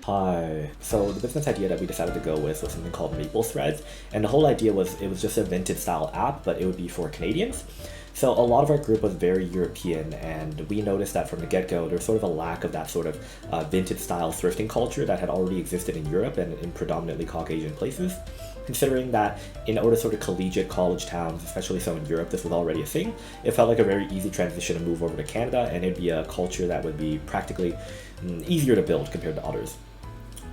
Hi. So the business idea that we decided to go with was something called Maple Threads, and the whole idea was it was just a vintage style app, but it would be for Canadians. So a lot of our group was very European, and we noticed that from the get-go, there's sort of a lack of that sort of vintage style thrifting culture that had already existed in Europe and in predominantly Caucasian places. Considering that in order sort of collegiate college towns, especially so in Europe, this was already a thing, it felt like a very easy transition to move over to Canada, and it'd be a culture that would be practically easier to build compared to others.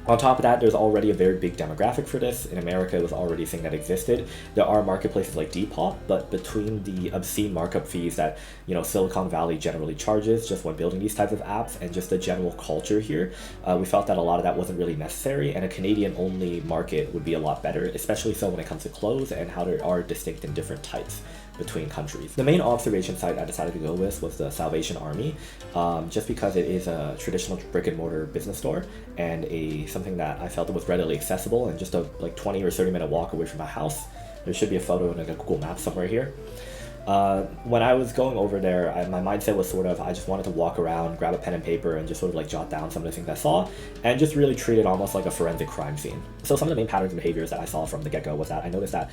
On top of that, there's already a very big demographic for this. In America, it was already a thing that existed. There are marketplaces like Depop, but between the obscene markup fees that Silicon Valley generally charges just when building these types of apps and just the general culture here, we felt that a lot of that wasn't really necessary, and a Canadian-only market would be a lot better, especially so when it comes to clothes and how there are distinct and different types between countries. The main observation site I decided to go with was the Salvation Army, just because it is a traditional brick and mortar business store and something that I felt was readily accessible and just a 20 or 30 minute walk away from my house. There should be a photo in a Google Maps somewhere here. When I was going over there, my mindset was sort of, I just wanted to walk around, grab a pen and paper, and just sort of jot down some of the things I saw, and just really treat it almost like a forensic crime scene. So some of the main patterns and behaviors that I saw from the get-go was that I noticed that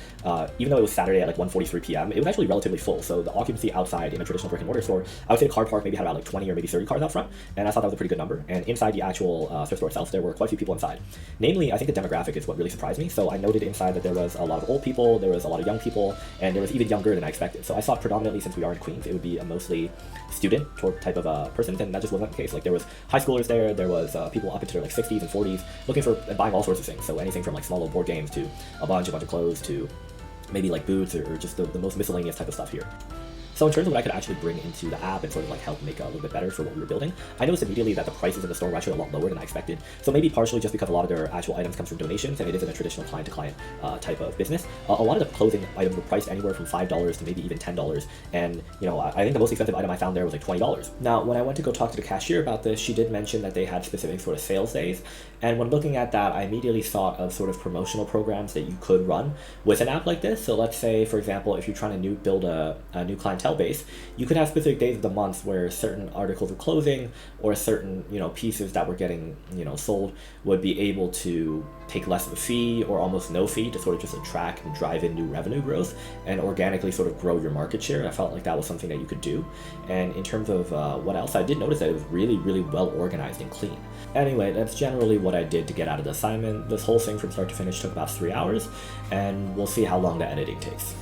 even though it was Saturday at 1:43 p.m., it was actually relatively full. So the occupancy outside in a traditional brick and mortar store, I would say the car park maybe had about 20 or maybe 30 cars out front, and I thought that was a pretty good number. And inside the actual thrift store itself, there were quite a few people inside. Namely, I think the demographic is what really surprised me. So I noted inside that there was a lot of old people, there was a lot of young people, and there was even younger than I expected. So I saw predominantly, since we are in Queens, it would be a mostly student type of person, and that just wasn't the case. There was high schoolers there was people up into their 60s and 40s looking for and buying all sorts of things. So anything from small little board games to a bunch of clothes to maybe boots or just the most miscellaneous type of stuff here. So in terms of what I could actually bring into the app and sort of help make it a little bit better for what we were building, I noticed immediately that the prices in the store were actually a lot lower than I expected. So maybe partially just because a lot of their actual items comes from donations and it isn't a traditional client-to-client type of business. A lot of the clothing items were priced anywhere from $5 to maybe even $10. And I think the most expensive item I found there was $20. Now, when I went to go talk to the cashier about this, she did mention that they had specific sort of sales days. And when looking at that, I immediately thought of sort of promotional programs that you could run with an app like this. So let's say, for example, if you're trying to build a new clientele base, you could have specific days of the month where certain articles of clothing or certain pieces that were getting sold would be able to take less of a fee or almost no fee to sort of just attract and drive in new revenue growth and organically sort of grow your market share. I felt like that was something that you could do. And in terms of what else, I did notice that it was really, really well organized and clean. Anyway, that's generally what I did to get out of the assignment. This whole thing from start to finish took about 3 hours, and we'll see how long the editing takes.